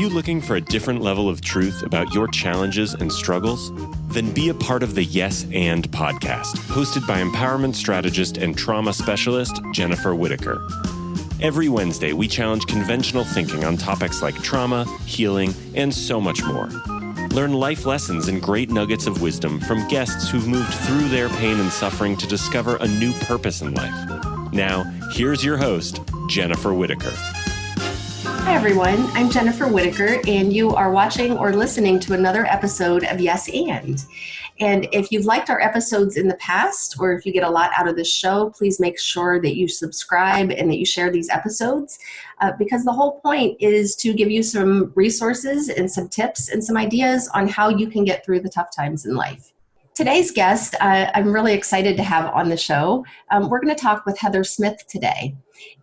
you looking for a different level of truth about your challenges and struggles? Then be a part of the Yes and podcast, hosted by empowerment strategist and trauma specialist Jennifer Whitacre. Every Wednesday, we challenge conventional thinking on topics like trauma, healing, and so much more. Learn life lessons and great nuggets of wisdom from guests who've moved through their pain and suffering to discover a new purpose in life. Now, here's your host, Jennifer Whitacre. Hi, everyone. I'm Jennifer Whitacre, and you are watching or listening to another episode of Yes and. And if you've liked our episodes in the past, or if you get a lot out of this show, please make sure that you subscribe and that you share these episodes, because the whole point is to give you some resources and some tips and some ideas on how you can get through the tough times in life. Today's guest, I'm really excited to have on the show. We're going to talk with Heather Smith today.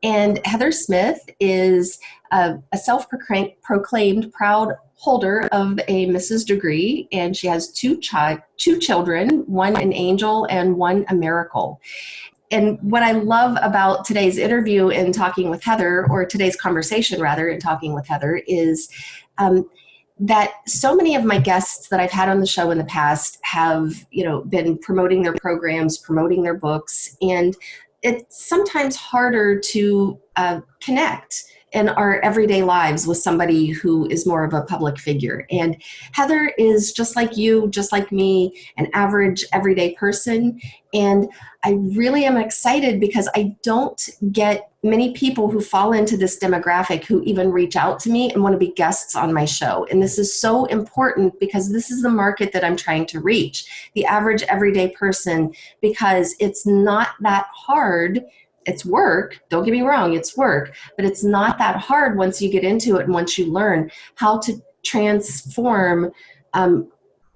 And Heather Smith is a self-proclaimed proud holder of a Mrs. degree, and she has two children, one an angel and one a miracle. And what I love about today's interview and talking with Heather, or today's conversation rather, in talking with Heather, is that so many of my guests that I've had on the show in the past have, been promoting their programs, promoting their books, and it's sometimes harder to connect in our everyday lives with somebody who is more of a public figure. And Heather is just like you, just like me, an average everyday person. And I really am excited because I don't get many people who fall into this demographic who even reach out to me and want to be guests on my show. And this is so important because this is the market that I'm trying to reach, the average everyday person, because it's not that hard. It's work, don't get me wrong, it's work, but it's not that hard once you get into it and once you learn how to transform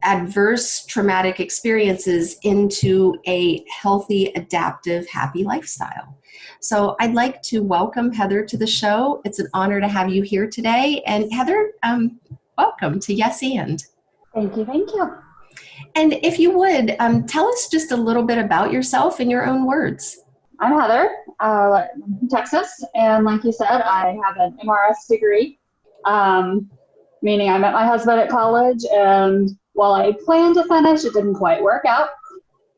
adverse traumatic experiences into a healthy, adaptive, happy lifestyle. So I'd like to welcome Heather to the show. It's an honor to have you here today. And Heather, welcome to Yes and. Thank you. And if you would, tell us just a little bit about yourself in your own words. I'm Heather, I'm from Texas, and like you said, I have an MRS degree, meaning I met my husband at college, and while I planned to finish, it didn't quite work out,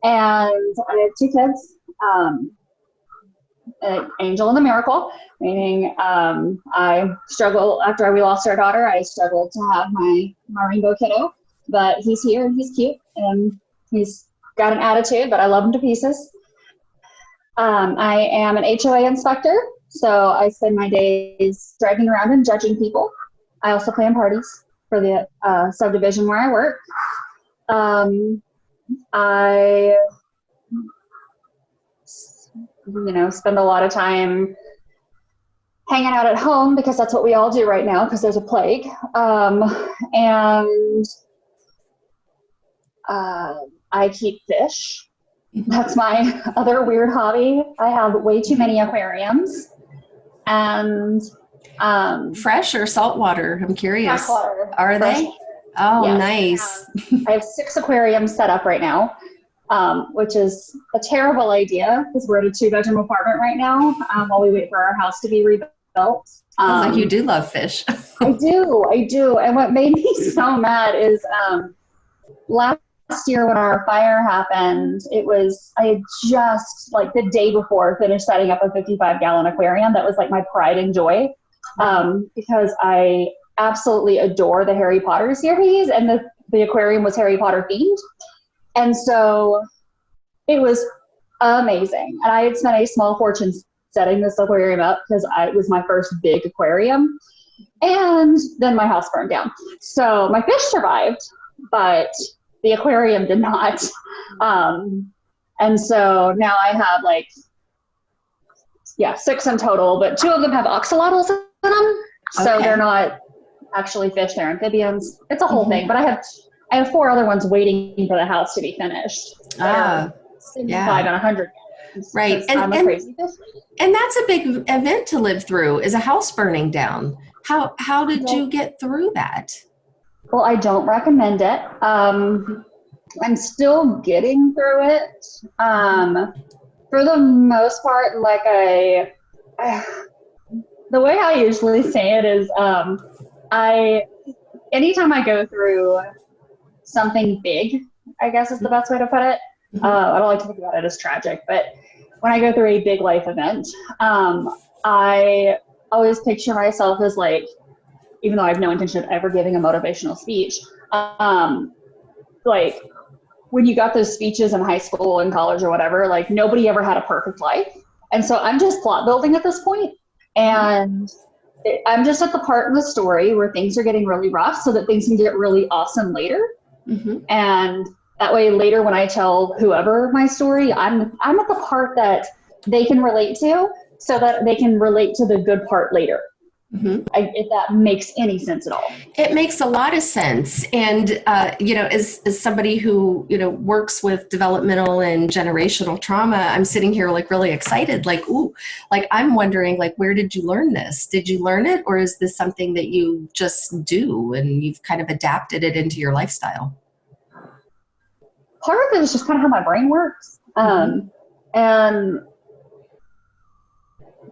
and I have two kids, an angel and a miracle, meaning I struggle, after we lost our daughter, I struggled to have my rainbow kiddo, but he's here, and he's cute, and he's got an attitude, but I love him to pieces. I am an HOA inspector, so I spend my days driving around and judging people. I also plan parties for the subdivision where I work. I, spend a lot of time hanging out at home because that's what we all do right now because there's a plague. And I keep fish. That's my other weird hobby. I have way too many aquariums. And fresh or saltwater? I'm curious. Freshwater. Are they? Oh, yes. Nice. I have 6 aquariums set up right now, which is a terrible idea because we're at a 2-bedroom apartment right now while we wait for our house to be rebuilt. Sounds like you do love fish. I do. And what made me so mad is last year when our fire happened, I had just the day before finished setting up a 55-gallon aquarium. That was my pride and joy because I absolutely adore the Harry Potter series, and the aquarium was Harry Potter themed. And so it was amazing. And I had spent a small fortune setting this aquarium up because it was my first big aquarium. And then my house burned down. So my fish survived, but the aquarium did not. And so now I have 6 in total, but 2 of them have oxalotls in them. So They're not actually fish, they're amphibians. It's a whole thing, but I have 4 other ones waiting for the house to be finished. 75 and 100. Right. I'm a crazy fish lady. And that's a big event to live through, is a house burning down. How did you get through that? Well, I don't recommend it. I'm still getting through it. For the most part, like the way I usually say it is, Anytime I go through something big, I guess is the best way to put it. I don't like to think about it as tragic, but when I go through a big life event, I always picture myself as like, even though I have no intention of ever giving a motivational speech, like when you got those speeches in high school and college or whatever, like nobody ever had a perfect life. And so I'm just plot building at this point, and I'm just at the part in the story where things are getting really rough so that things can get really awesome later. And that way later when I tell whoever my story, I'm at the part that they can relate to so that they can relate to the good part later. If that makes any sense at all. It makes a lot of sense. And, as somebody who, works with developmental and generational trauma, I'm sitting here like really excited, like, ooh, like I'm wondering, like, where did you learn this? Did you learn it? Or is this something that you just do and you've kind of adapted it into your lifestyle? Part of it is just kind of how my brain works. And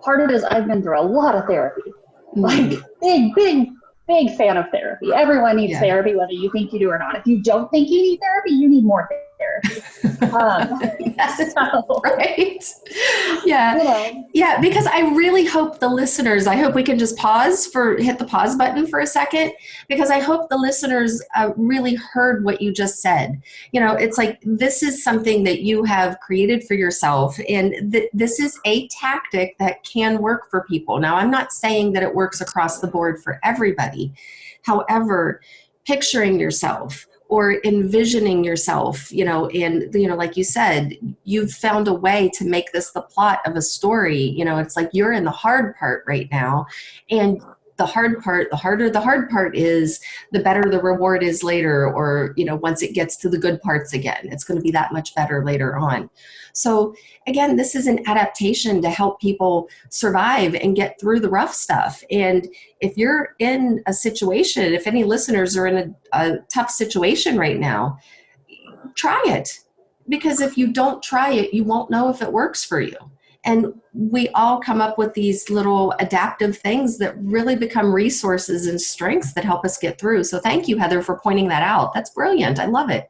part of it is I've been through a lot of therapy. Like big fan of therapy. Everyone needs therapy, whether you think you do or not. If you don't think you need therapy, you need more therapy. Right. Yeah. Yeah. Because I really hope the listeners, I hope we can just hit the pause button for a second, because I hope the listeners really heard what you just said. It's like, this is something that you have created for yourself. And this is a tactic that can work for people. Now, I'm not saying that it works across the board for everybody. However, picturing yourself or envisioning yourself, and, like you said, you've found a way to make this the plot of a story. It's like you're in the hard part right now. And the hard part, the harder the hard part is, the better the reward is later, or, once it gets to the good parts again, it's going to be that much better later on. So again, this is an adaptation to help people survive and get through the rough stuff. And if you're in a situation, if any listeners are in a tough situation right now, try it. Because if you don't try it, you won't know if it works for you. And we all come up with these little adaptive things that really become resources and strengths that help us get through. So thank you, Heather, for pointing that out. That's brilliant. I love it.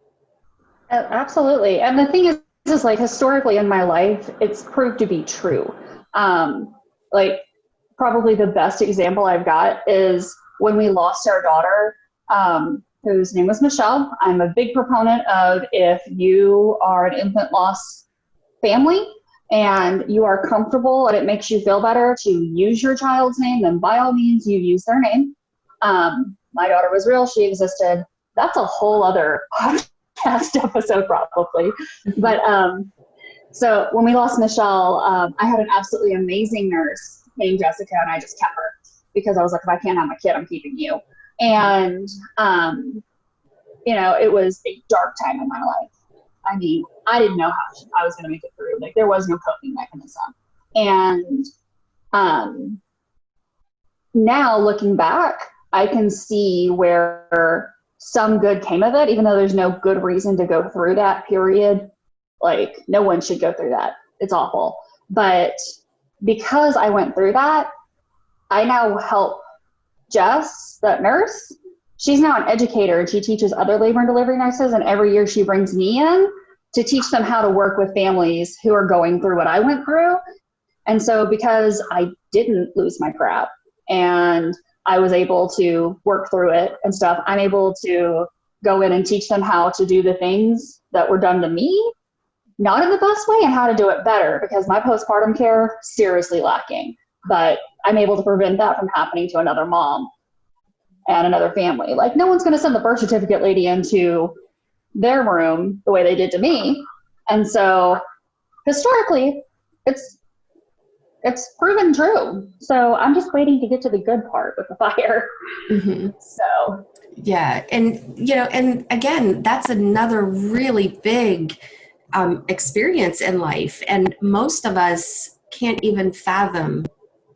Absolutely. And the thing is like historically in my life, it's proved to be true. Like probably the best example I've got is when we lost our daughter, whose name was Michelle. I'm a big proponent of, if you are an infant loss family and you are comfortable and it makes you feel better to use your child's name, then by all means you use their name. My daughter was real. She existed. That's a whole other podcast episode probably. But so when we lost Michelle, I had an absolutely amazing nurse named Jessica, and I just kept her because I was like, if I can't have my kid, I'm keeping you. And, it was a dark time in my life. I mean, I didn't know how I was going to make it through. Like, there was no coping mechanism. And now looking back, I can see where some good came of it, even though there's no good reason to go through that period. Like, no one should go through that. It's awful. But because I went through that, I now help Jess, that nurse. She's now an educator, and she teaches other labor and delivery nurses. And every year she brings me in to teach them how to work with families who are going through what I went through. And so because I didn't lose my crap and I was able to work through it and stuff, I'm able to go in and teach them how to do the things that were done to me, not in the best way, and how to do it better, because my postpartum care, seriously lacking. But I'm able to prevent that from happening to another mom and another family. Like, no one's going to send the birth certificate lady into their room the way they did to me. And so historically, it's proven true. So I'm just waiting to get to the good part with the fire. Mm-hmm. So yeah. And, and again, that's another really big experience in life. And most of us can't even fathom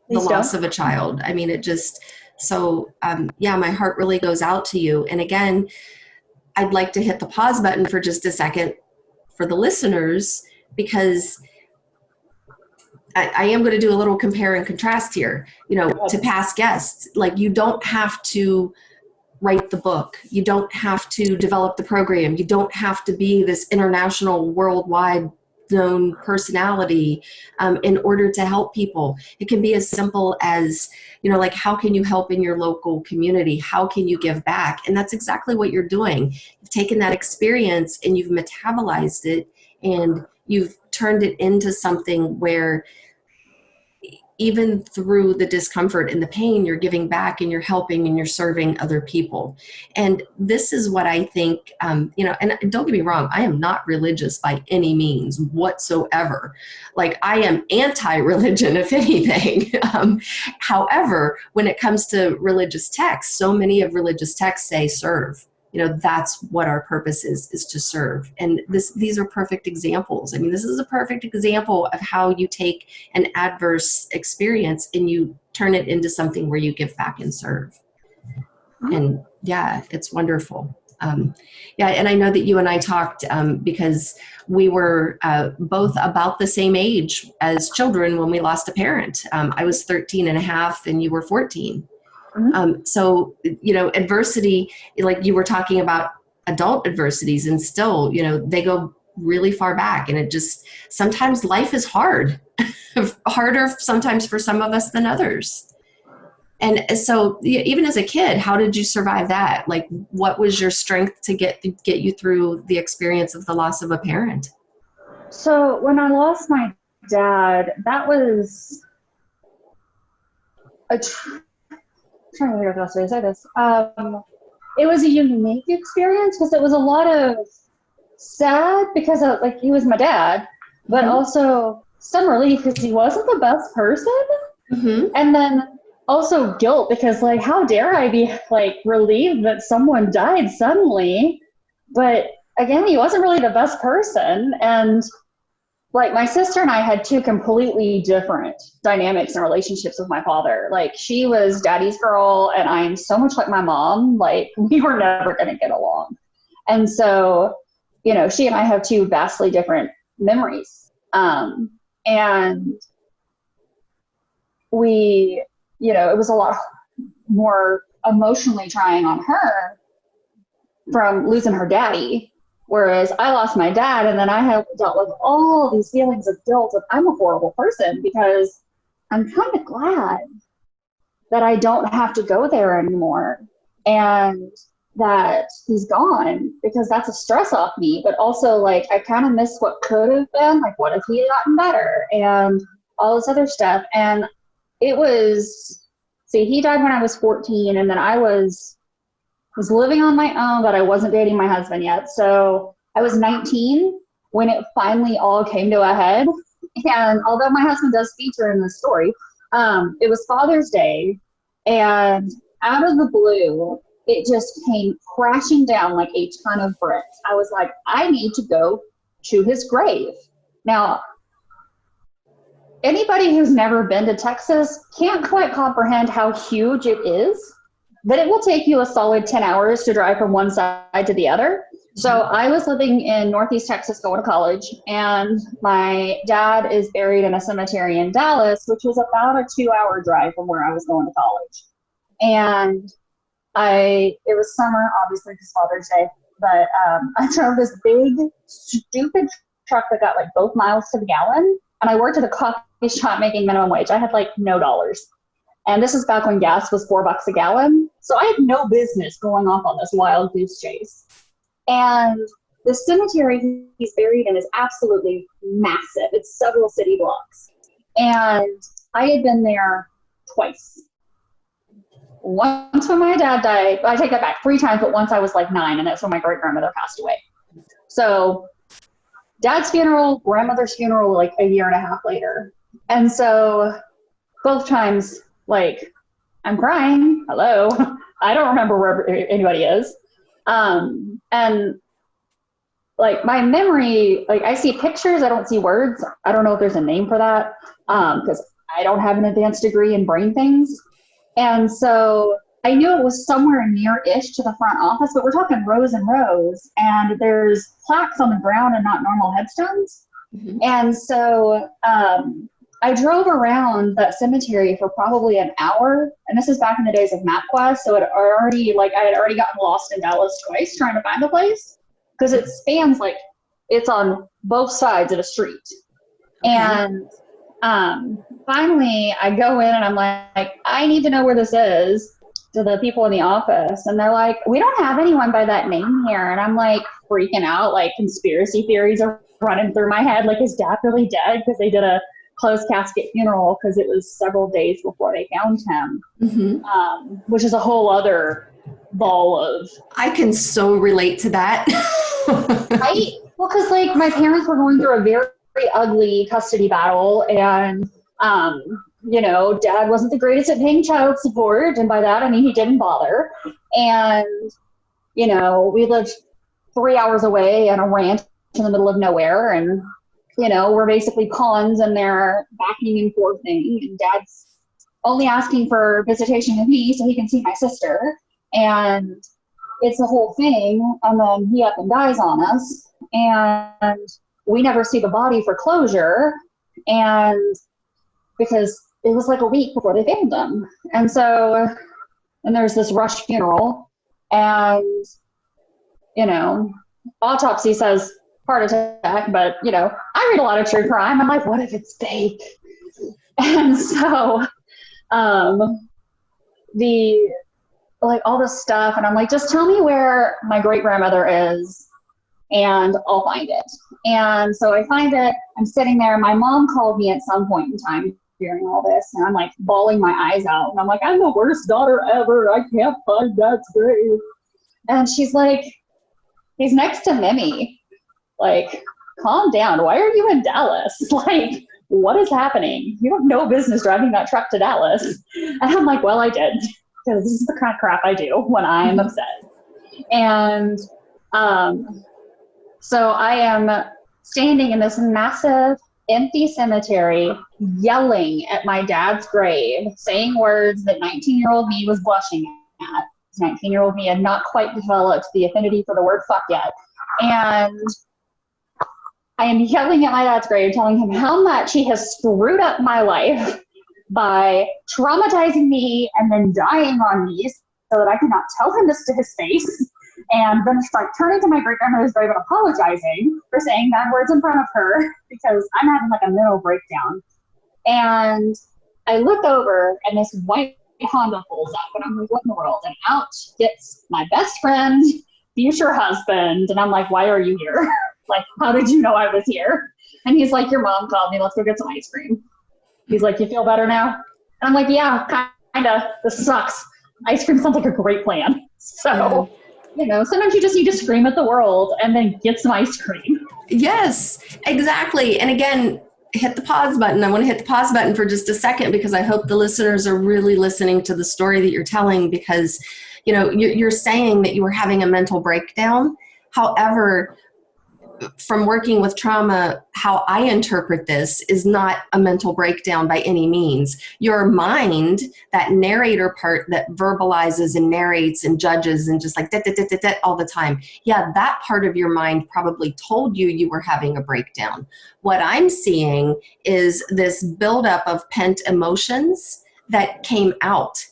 the loss of a child. I mean, it just, so my heart really goes out to you. And again, I'd like to hit the pause button for just a second for the listeners, because I am going to do a little compare and contrast here, to past guests. Like, you don't have to write the book. You don't have to develop the program. You don't have to be this international, worldwide known personality in order to help people. It can be as simple as, like, how can you help in your local community? How can you give back? And that's exactly what you're doing. You've taken that experience and you've metabolized it, and you've turned it into something where even through the discomfort and the pain, you're giving back and you're helping and you're serving other people. And this is what I think, and don't get me wrong, I am not religious by any means whatsoever. Like, I am anti-religion, if anything. However, when it comes to religious texts, so many of religious texts say serve. That's what our purpose is to serve. And these are perfect examples. I mean, this is a perfect example of how you take an adverse experience and you turn it into something where you give back and serve. And yeah, it's wonderful. And I know that you and I talked because we were both about the same age as children when we lost a parent. I was 13 and a half and you were 14. So, adversity, like you were talking about adult adversities, and still, they go really far back, and it just, sometimes life is hard, harder sometimes for some of us than others. And so even as a kid, how did you survive that? Like, what was your strength to get you through the experience of the loss of a parent? So when I lost my dad, that was trying to figure out the best way to say this. It was a unique experience because it was a lot of sad because he was my dad, but also some relief because he wasn't the best person. And then also guilt because, like, how dare I be relieved that someone died suddenly, but again, he wasn't really the best person. And my sister and I had two completely different dynamics and relationships with my father. She was daddy's girl, and I'm so much like my mom. We were never going to get along. And so, she and I have two vastly different memories. And we, it was a lot more emotionally trying on her from losing her daddy. Whereas I lost my dad, and then I have dealt with all these feelings of guilt of I'm a horrible person, because I'm kind of glad that I don't have to go there anymore and that he's gone, because that's a stress off me. But also, I kind of miss what could have been. What if he had gotten better and all this other stuff. And it was, he died when I was 14, and then I was living on my own, but I wasn't dating my husband yet. So I was 19 when it finally all came to a head. And although my husband does feature in this story, it was Father's Day, and out of the blue, it just came crashing down like a ton of bricks. I was like, I need to go to his grave. Now, anybody who's never been to Texas can't quite comprehend how huge it is. But it will take you a solid 10 hours to drive from one side to the other. So I was living in Northeast Texas going to college, and my dad is buried in a cemetery in Dallas, which was about a 2-hour drive from where I was going to college. And it was summer, obviously, because Father's Day, but I drove this big, stupid truck that got both miles to the gallon, and I worked at a coffee shop making minimum wage. I had no dollars. And this is back when gas was $4 a gallon. So I had no business going off on this wild goose chase. And the cemetery he's buried in is absolutely massive. It's several city blocks. And I had been there twice. Once when my dad died, I take that back, 3 times, but once I was 9, and that's when my great-grandmother passed away. So dad's funeral, grandmother's funeral, a year and a half later. And so both times, I'm crying. Hello. I don't remember where anybody is. And my memory, I see pictures, I don't see words. I don't know if there's a name for that, because I don't have an advanced degree in brain things. And so I knew it was somewhere near-ish to the front office, but we're talking rows and rows, and there's plaques on the ground and not normal headstones. And so I drove around that cemetery for probably an hour, and this is back in the days of MapQuest, so I had already gotten lost in Dallas twice trying to find the place, because it spans, like, it's on both sides of a street. Okay. And finally, I go in and I'm like, I need to know where this is, to the people in the office, and they're like, we don't have anyone by that name here. And I'm like freaking out, like conspiracy theories are running through my head, like, is dad really dead? Because they did a closed casket funeral because it was several days before they found him, which is a whole other ball of. I can so relate to that. Right? Well, because like my parents were going through a very ugly custody battle, and dad wasn't the greatest at paying child support, and by that I mean he didn't bother. And we lived 3 hours away on a ranch in the middle of nowhere, and we're basically pawns and they're backing and forthing, and dad's only asking for visitation with me so he can see my sister, and it's the whole thing. And then he up and dies on us, and we never see the body for closure, and because it was like a week before they found him. And there's this rush funeral, and autopsy says heart attack, but I read a lot of true crime. I'm like, what if it's fake? And so all this stuff, and I'm like, just tell me where my great grandmother is and I'll find it. And so I find it. I'm sitting there. My mom called me at some point in time during all this, and I'm like bawling my eyes out, and I'm like, I'm the worst daughter ever. I can't find Dad's grave. And she's like, he's next to Mimi. Like, calm down. Why are you in Dallas? Like, what is happening? You have no business driving that truck to Dallas. And I'm like, well, I did, because this is the kind of crap I do when I'm upset. And so I am standing in this massive empty cemetery yelling at my dad's grave, saying words that 19-year-old me was blushing at. 19-year-old me had not quite developed the affinity for the word fuck yet. And I am yelling at my dad's grave, telling him how much he has screwed up my life by traumatizing me and then dying on me so that I could not tell him this to his face. And then start turning to my great grandmother's grave and apologizing for saying bad words in front of her, because I'm having like a mental breakdown. And I look over, and this white Honda pulls up, and I'm like, what in the world? And out gets my best friend, future husband. And I'm like, why are you here? Like, how did you know I was here? And he's like, your mom called me. Let's go get some ice cream. He's like, you feel better now? And I'm like, yeah, kind of. This sucks. Ice cream sounds like a great plan. So, sometimes you just need to scream at the world and then get some ice cream. Yes, exactly. And again, hit the pause button. I want to hit the pause button for just a second, because I hope the listeners are really listening to the story that you're telling, because, you're saying that you were having a mental breakdown. However, from working with trauma, how I interpret this is not a mental breakdown by any means. Your mind, that narrator part that verbalizes and narrates and judges and just like all the time. Yeah, that part of your mind probably told you were having a breakdown. What I'm seeing is this buildup of pent emotions that came out.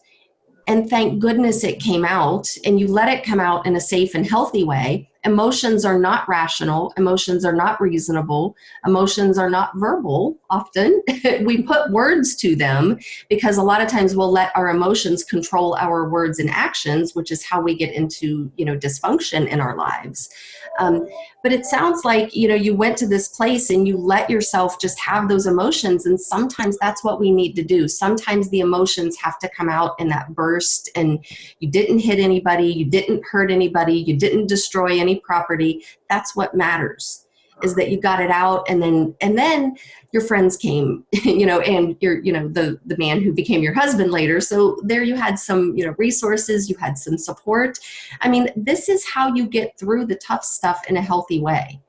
And thank goodness it came out, and you let it come out in a safe and healthy way. Emotions are not rational. Emotions are not reasonable. Emotions are not verbal often. We put words to them because a lot of times we'll let our emotions control our words and actions, which is how we get into, dysfunction in our lives. But it sounds like, you went to this place and you let yourself just have those emotions. And sometimes that's what we need to do. Sometimes the emotions have to come out in that burst, and you didn't hit anybody. You didn't hurt anybody. You didn't destroy any property. That's what matters, is that you got it out. And then your friends came, and you're, the man who became your husband later. So there you had some, resources, you had some support. I mean, this is how you get through the tough stuff in a healthy way.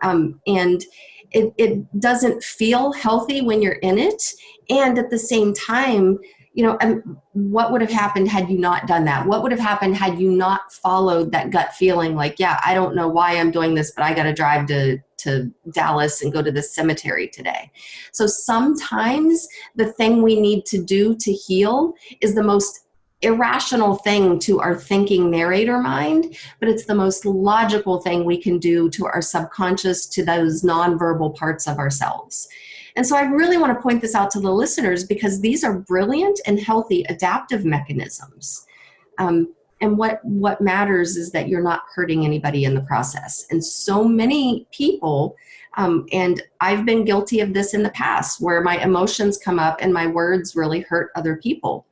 And it doesn't feel healthy when you're in it. And at the same time, what would have happened had you not done that? What would have happened had you not followed that gut feeling like, yeah, I don't know why I'm doing this, but I got to drive to Dallas and go to this cemetery today. So sometimes the thing we need to do to heal is the most irrational thing to our thinking narrator mind, but it's the most logical thing we can do to our subconscious, to those nonverbal parts of ourselves. And so I really want to point this out to the listeners because these are brilliant and healthy adaptive mechanisms. And what matters is that you're not hurting anybody in the process. And so many people, and I've been guilty of this in the past, where my emotions come up and my words really hurt other people.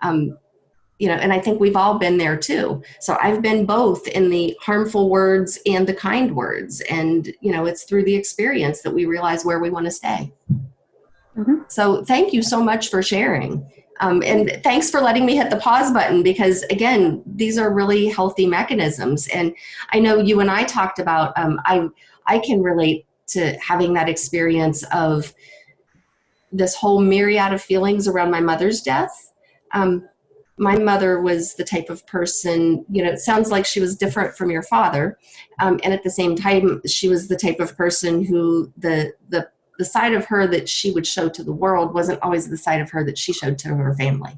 And I think we've all been there too. So I've been both in the harmful words and the kind words. And, it's through the experience that we realize where we want to stay. Mm-hmm. So thank you so much for sharing. And thanks for letting me hit the pause button because, again, these are really healthy mechanisms. And I know you and I talked about, I can relate to having that experience of this whole myriad of feelings around my mother's death. My mother was the type of person, it sounds like she was different from your father. And at the same time, she was the type of person who the side of her that she would show to the world wasn't always the side of her that she showed to her family.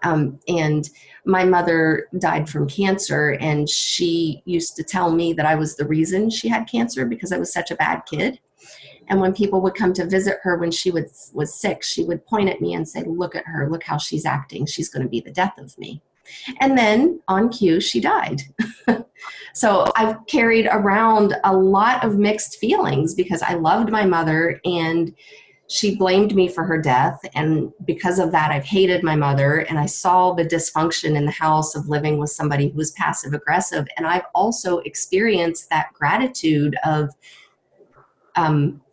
And my mother died from cancer, and she used to tell me that I was the reason she had cancer because I was such a bad kid. And when people would come to visit her when she was sick, she would point at me and say, look at her, look how she's acting. She's going to be the death of me. And then on cue, she died. So I've carried around a lot of mixed feelings because I loved my mother and she blamed me for her death. And because of that, I've hated my mother. And I saw the dysfunction in the house of living with somebody who was passive aggressive. And I've also experienced that gratitude of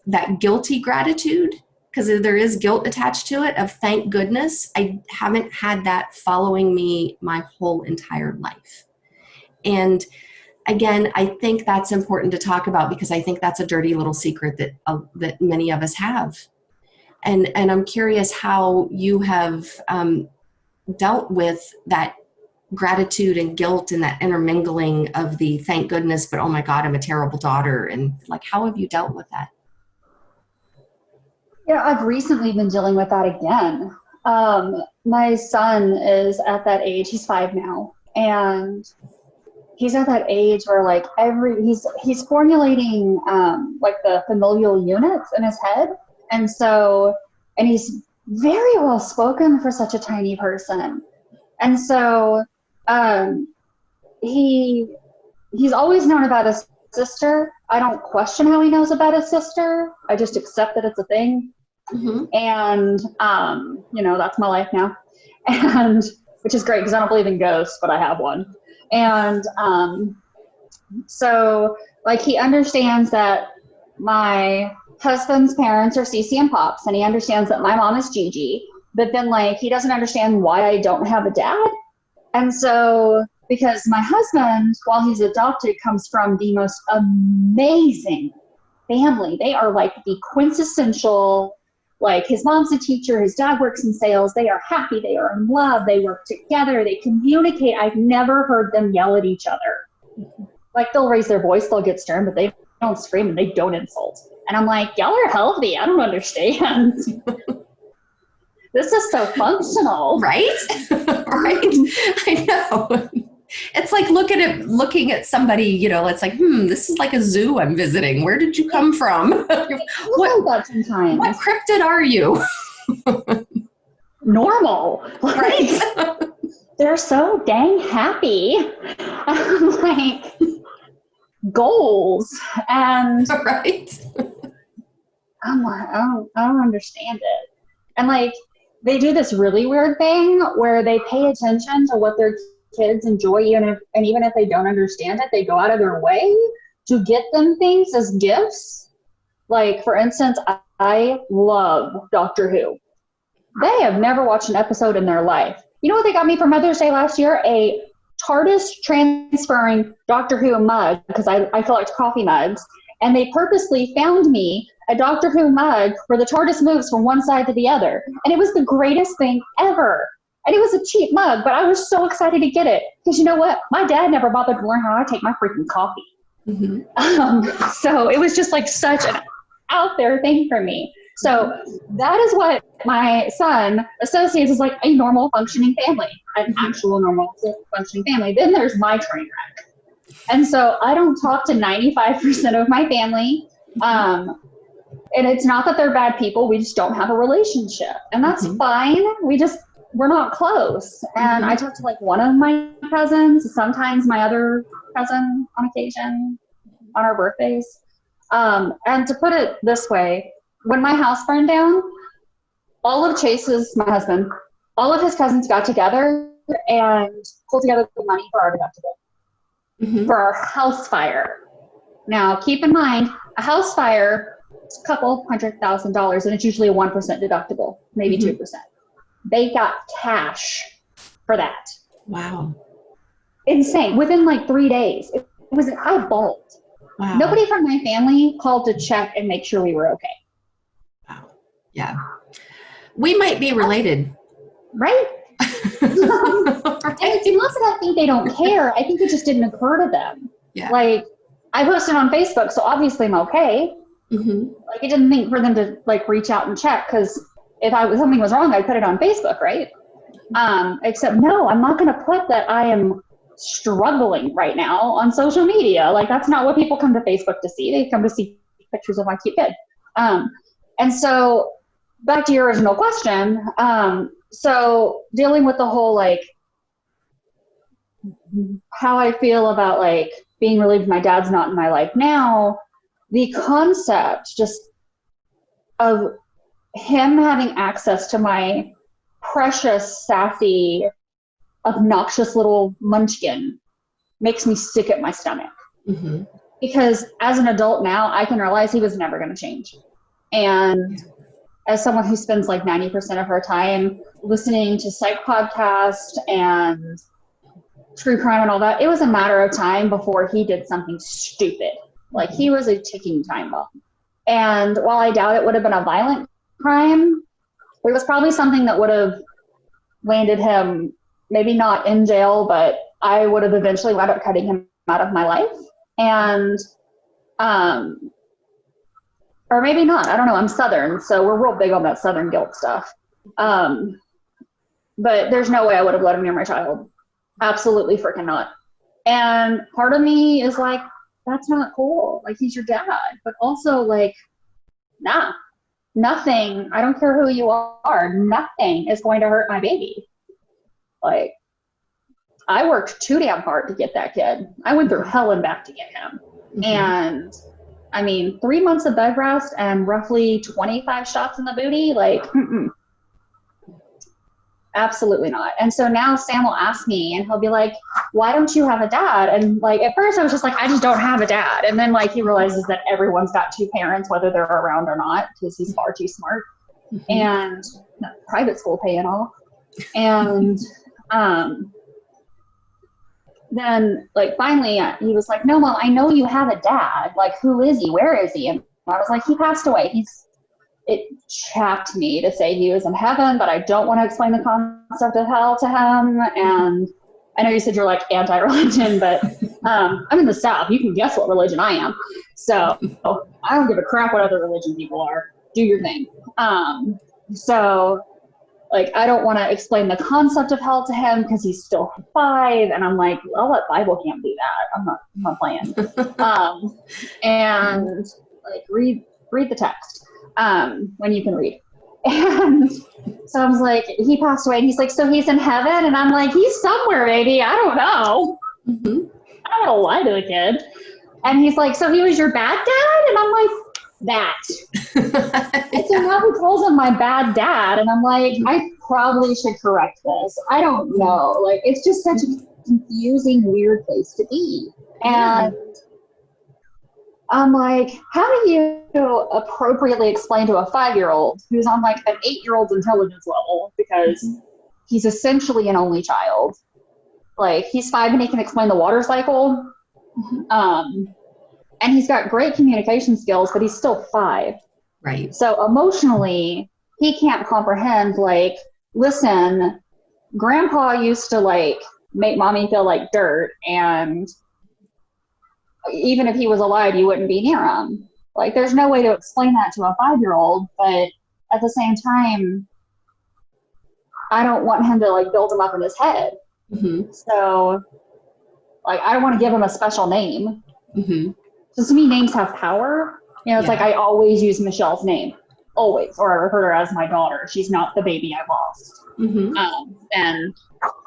that guilty gratitude, because there is guilt attached to it, of thank goodness I haven't had that following me my whole entire life. And again, I think that's important to talk about because I think that's a dirty little secret that many of us have. And I'm curious how you have dealt with that gratitude and guilt and that intermingling of the thank goodness, but oh my God, I'm a terrible daughter. And how have you dealt with that? Yeah, I've recently been dealing with that again. My son is at that age, he's 5 now, and he's at that age where he's formulating the familial units in his head. And he's very well spoken for such a tiny person. And so he's always known about his sister. I don't question how he knows about his sister. I just accept that it's a thing. Mm-hmm. And, that's my life now. And which is great because I don't believe in ghosts, but I have one. And so he understands that my husband's parents are Cece and Pops, and he understands that my mom is Gigi, but then he doesn't understand why I don't have a dad. And so, because my husband, while he's adopted, comes from the most amazing family. They are the quintessential, his mom's a teacher, his dad works in sales. They are happy. They are in love. They work together. They communicate. I've never heard them yell at each other. They'll raise their voice, they'll get stern, but they don't scream and they don't insult. And I'm y'all are healthy. I don't understand. This is so functional. Right? Right? I know. It's looking at somebody, it's this is like a zoo I'm visiting. Where did you come from? What cryptid are you? Normal. Right? They're so dang happy. I'm goals. And right. I'm I don't understand it. And they do this really weird thing where they pay attention to what their kids enjoy, and even if they don't understand it, they go out of their way to get them things as gifts. For instance, I love Doctor Who. They have never watched an episode in their life. You know what they got me for Mother's Day last year? A TARDIS transferring Doctor Who mug, because I collect coffee mugs, and they purposely found me a Doctor Who mug where the TARDIS moves from one side to the other. And it was the greatest thing ever. And it was a cheap mug, but I was so excited to get it. Because you know what? My dad never bothered to learn how I take my freaking coffee. So it was just like such an out there thing for me. So that is what my son associates as like a normal functioning family, an actual normal functioning family. Then there's my train wreck. And so I don't talk to 95% of my family. And it's not that they're bad people. We just don't have a relationship. And that's fine. We're not close. And I talk to like one of my cousins, sometimes my other cousin on occasion on our birthdays. And to put it this way, when my house burned down, all of Chase's, my husband, all of his cousins got together and pulled together the money for our deductible for our house fire. Now, keep in mind, a house fire is a couple $100,000, and it's usually a 1% deductible, maybe 2%. They got cash for that. Wow. Insane. Within like 3 days. It was an eyeball. Wow. Nobody from my family called to check and make sure we were okay. Wow. Yeah. We might be related. Right? And it's not that I think they don't care. I think it just didn't occur to them. Yeah. Like, I posted on Facebook, so obviously I'm okay. Like, I didn't think for them to like reach out and check, because if something was wrong, I'd put it on Facebook, right? Except no, I'm not going to put that I am struggling right now on social media. Like, that's not what people come to Facebook to see. They come to see pictures of my cute kid. And so back to your original question. So dealing with the whole, like, how I feel about like being relieved my dad's not in my life now, the concept just of him having access to my precious, sassy, obnoxious little munchkin makes me sick at my stomach. Because as an adult now, I can realize he was never going to change. And as someone who spends like 90% of her time listening to psych podcasts and true crime and all that, it was a matter of time before he did something stupid. Like, he was a ticking time bomb. And while I doubt it would have been a violent crime, it was probably something that would have landed him, maybe not in jail, but I would have eventually wound up cutting him out of my life. And, or maybe not, I don't know, I'm Southern, so we're real big on that Southern guilt stuff. But there's no way I would have let him near my child. Absolutely freaking not. And part of me is like, that's not cool. Like, he's your dad. But also, like, nah, nothing, I don't care who you are, nothing is going to hurt my baby. Like, I worked too damn hard to get that kid. I went through hell and back to get him. And I mean, 3 months of bed rest and roughly 25 shots in the booty, like, absolutely not. And so now Sam will ask me and he'll be like, why don't you have a dad? And like, at first I was just like, I just don't have a dad. And then like, he realizes that everyone's got two parents, whether they're around or not, because he's far too smart. And private school paying off. And then like, finally he was like, no, Mom, I know you have a dad. Like, who is he? Where is he? And I was like, he passed away. It chapped me to say he was in heaven, but I don't want to explain the concept of hell to him. And I know you said you're like anti-religion, but I'm in the South. You can guess what religion I am. So I don't give a crap what other religion people are. Do your thing. So like, I don't want to explain the concept of hell to him because he's still 5. And I'm like, well, that Bible can't do that. I'm not playing. And like, read the text. When you can read. And so I was like, he passed away, and he's like, so he's in heaven? And I'm like, he's somewhere, baby. I don't know. I don't want to lie to the kid. And he's like, so he was your bad dad? And I'm like, that. And so now he calls him my bad dad, and I'm like, I probably should correct this. I don't know. Like, it's just such a confusing, weird place to be. And I'm like, how do you appropriately explain to a 5-year-old who's on like an 8-year-old's intelligence level, because he's essentially an only child. Like, he's 5 and he can explain the water cycle. And he's got great communication skills, but he's still 5. Right. So emotionally, he can't comprehend, like, listen, grandpa used to like make mommy feel like dirt, and even if he was alive, you wouldn't be near him. Like, there's no way to explain that to a 5-year-old, but at the same time, I don't want him to like build him up in his head. Mm-hmm. So, like, I want to give him a special name. Mm-hmm. So to me, names have power. You know, it's like I always use Michelle's name, always, or I refer to her as my daughter. She's not the baby I lost. Mm-hmm. And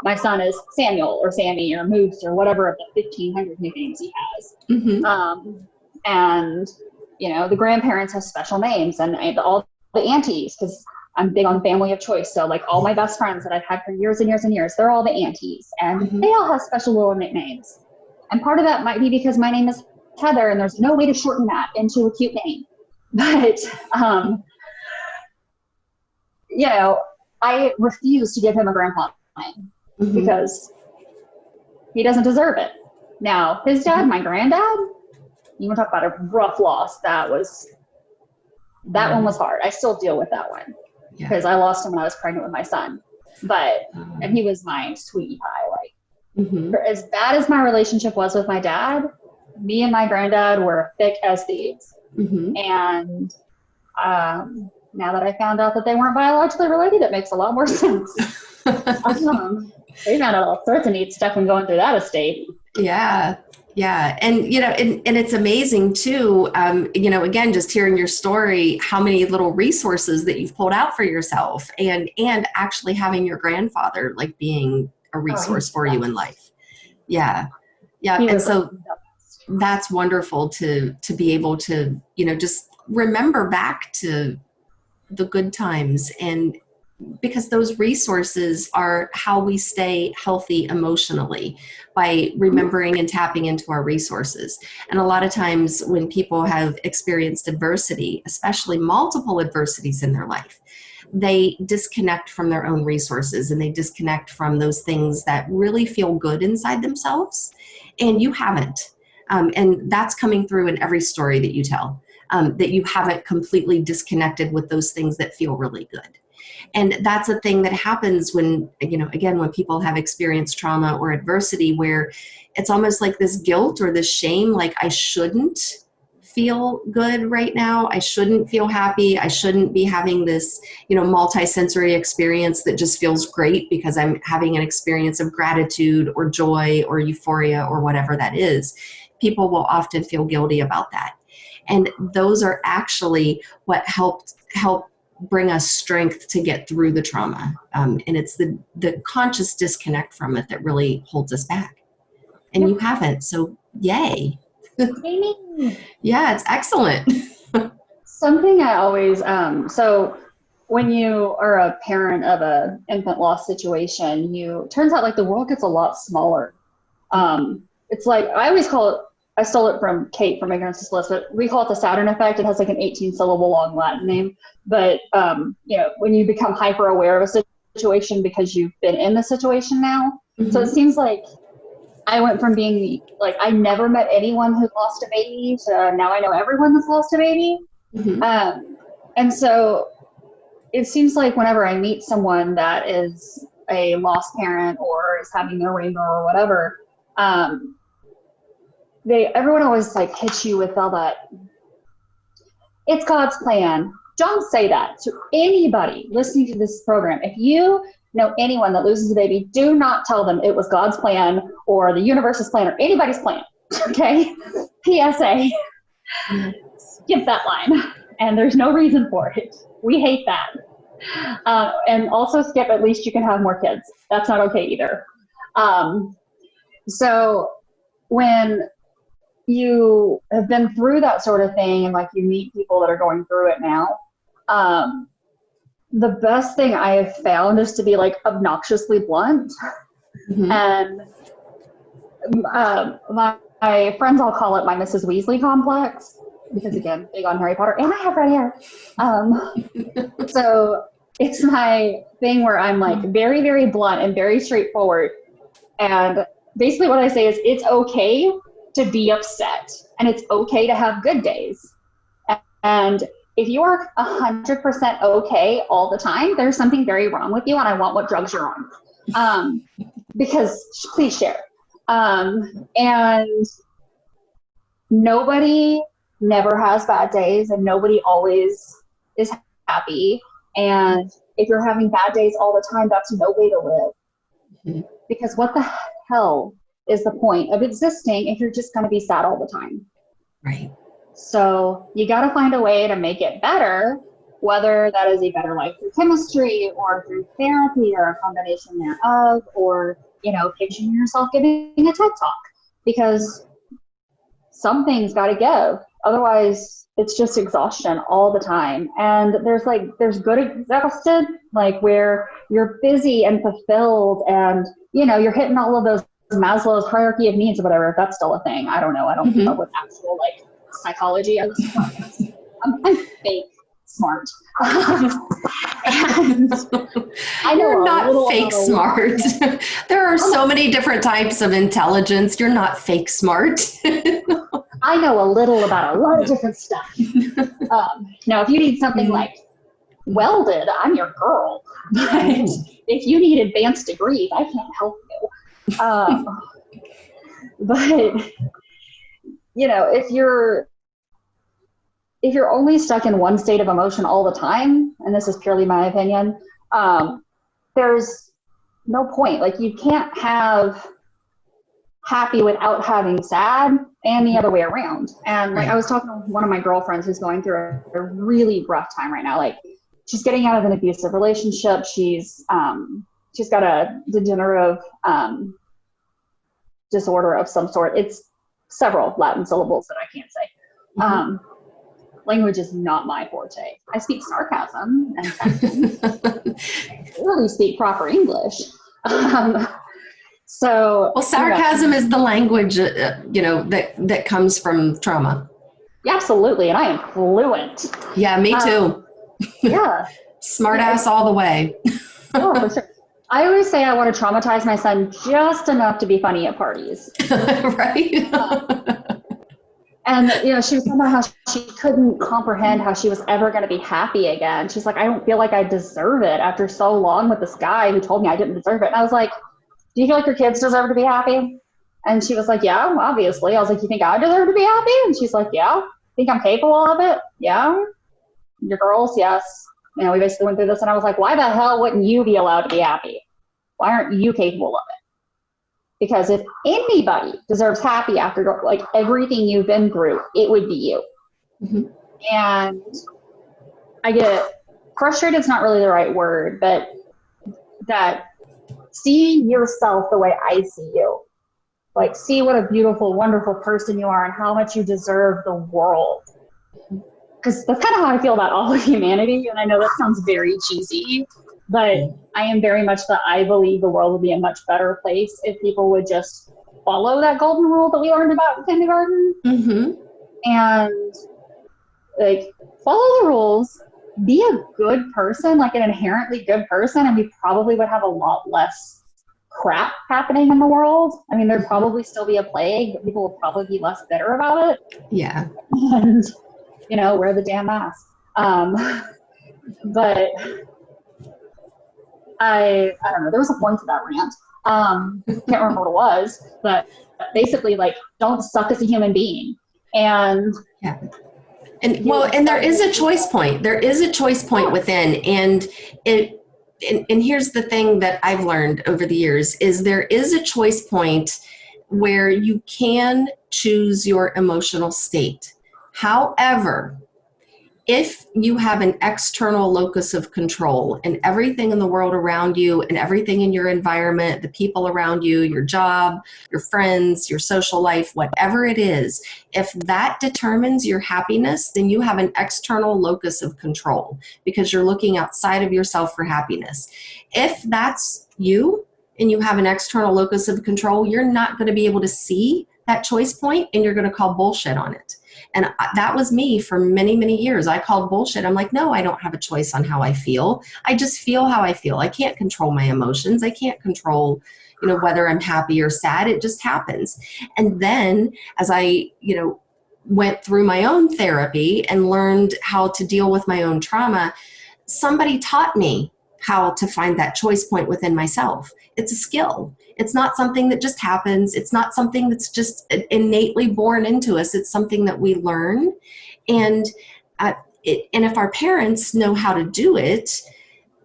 my son is Samuel or Sammy or Moose or whatever of the 1,500 nicknames he has. Mm-hmm. And, you know, the grandparents have special names, and all the aunties, because I'm big on family of choice. So like all my best friends that I've had for years and years and years, they're all the aunties, and they all have special little nicknames. And part of that might be because my name is Heather, and there's no way to shorten that into a cute name. But, you know, I refuse to give him a grandpa name because he doesn't deserve it. Now, his dad, my granddad, you want to talk about a rough loss. That one was hard. I still deal with that one because I lost him when I was pregnant with my son. But, and he was my sweetie pie. Like, for as bad as my relationship was with my dad, me and my granddad were thick as thieves. And now that I found out that they weren't biologically related, it makes a lot more sense. They found out all sorts of neat stuff when going through that estate. Yeah. Yeah. And, you know, and it's amazing too, you know, again, just hearing your story, how many little resources that you've pulled out for yourself, and actually having your grandfather like being a resource for you in life. Yeah. Yeah. And so that's wonderful to be able to, you know, just remember back to the good times, and because those resources are how we stay healthy emotionally, by remembering and tapping into our resources. And a lot of times when people have experienced adversity, especially multiple adversities in their life, they disconnect from their own resources, and they disconnect from those things that really feel good inside themselves. And you haven't. And that's coming through in every story that you tell, that you haven't completely disconnected with those things that feel really good. And that's a thing that happens when, you know, again, when people have experienced trauma or adversity, where it's almost like this guilt or this shame, like I shouldn't feel good right now. I shouldn't feel happy. I shouldn't be having this, you know, multi-sensory experience that just feels great because I'm having an experience of gratitude or joy or euphoria or whatever that is. People will often feel guilty about that. And those are actually what help bring us strength to get through the trauma. And it's the conscious disconnect from it that really holds us back. And you haven't, so yay. Yeah, it's excellent. Something I always, so when you are a parent of a infant loss situation, turns out like the world gets a lot smaller. It's like, I always call it, I stole it from Kate from Ignorance is Bliss, but we call it the Saturn effect. It has like an 18-syllable long Latin name. But, you know, when you become hyper aware of a situation because you've been in the situation now. So it seems like I went from being like, I never met anyone who lost a baby to now I know everyone that's lost a baby. And so it seems like whenever I meet someone that is a lost parent or is having their rainbow or whatever, everyone always like hits you with all that, it's God's plan. Don't say that to anybody listening to this program. If you know anyone that loses a baby, do not tell them it was God's plan or the universe's plan or anybody's plan. Okay? PSA. Skip that line. And there's no reason for it. We hate that. And also skip, at least you can have more kids. That's not okay either. So when you have been through that sort of thing and like you meet people that are going through it now, the best thing I have found is to be like obnoxiously blunt. And my friends all call it my Mrs. Weasley complex, because again, big on Harry Potter, and I have red hair. So it's my thing where I'm like very, very blunt and very straightforward. And basically what I say is it's okay to be upset, and it's okay to have good days. And if you are 100% okay all the time, there's something very wrong with you, and I want what drugs you're on. Because please share. And nobody never has bad days, and nobody always is happy. And if you're having bad days all the time, that's no way to live. Mm-hmm. Because what the hell is the point of existing if you're just going to be sad all the time? Right. So you got to find a way to make it better, whether that is a better life through chemistry or through therapy or a combination thereof, or, picturing yourself giving a TED Talk, because something's got to give. Otherwise, it's just exhaustion all the time. And there's good exhausted, like where you're busy and fulfilled and, you're hitting all of those Maslow's hierarchy of needs or whatever, if that's still a thing. I don't know. I don't keep up with actual psychology. I'm fake smart. And I know you're not fake smart. There are so many different types of intelligence. You're not fake smart. I know a little about a lot of different stuff. Now, if you need something like welded, I'm your girl. But if you need advanced degrees, I can't help you. But if you're only stuck in one state of emotion all the time, and this is purely my opinion, there's no point. Like, you can't have happy without having sad, and the other way around. And I was talking to one of my girlfriends who's going through a really rough time right now. Like, she's getting out of an abusive relationship. She's got a degenerative disorder of some sort. It's several Latin syllables that I can't say. Mm-hmm. Language is not my forte. I speak sarcasm and I really speak proper English. Sarcasm is the language, that comes from trauma. Yeah, absolutely. And I am fluent. Yeah, me too. Yeah. Smart ass all the way. Oh, for sure. I always say I want to traumatize my son just enough to be funny at parties. Right. And, she was talking about how she couldn't comprehend how she was ever going to be happy again. She's like, I don't feel like I deserve it after so long with this guy who told me I didn't deserve it. And I was like, do you feel like your kids deserve to be happy? And she was like, yeah, obviously. I was like, you think I deserve to be happy? And she's like, yeah. Think I'm capable of it? Yeah. Your girls? Yes. We basically went through this, and I was like, why the hell wouldn't you be allowed to be happy? Why aren't you capable of it? Because if anybody deserves happy after everything you've been through, it would be you. Mm-hmm. And I get frustrated. It's not really the right word, but that seeing yourself the way I see you, see what a beautiful, wonderful person you are and how much you deserve the world. Because that's kind of how I feel about all of humanity. And I know that sounds very cheesy, but I am very much that I believe the world would be a much better place if people would just follow that golden rule that we learned about in kindergarten. Mm-hmm. And follow the rules, be a good person, an inherently good person, and we probably would have a lot less crap happening in the world. I mean, there'd probably still be a plague, but people would probably be less bitter about it. Yeah. And wear the damn mask. But I don't know. There was a point to that rant. Can't remember what it was, but basically, don't suck as a human being. And yeah. And there is a choice point. There is a choice point within, and here's the thing that I've learned over the years is there is a choice point where you can choose your emotional state. However, if you have an external locus of control and everything in the world around you and everything in your environment, the people around you, your job, your friends, your social life, whatever it is, if that determines your happiness, then you have an external locus of control because you're looking outside of yourself for happiness. If that's you and you have an external locus of control, you're not going to be able to see that choice point and you're going to call bullshit on it. And that was me for many, many years. I called bullshit. I'm like, no, I don't have a choice on how I feel. I just feel how I feel. I can't control my emotions. I can't control, whether I'm happy or sad. It just happens. And then as I, went through my own therapy and learned how to deal with my own trauma, somebody taught me how to find that choice point within myself. It's a skill. It's not something that just happens. It's not something that's just innately born into us. It's something that we learn. And and if our parents know how to do it,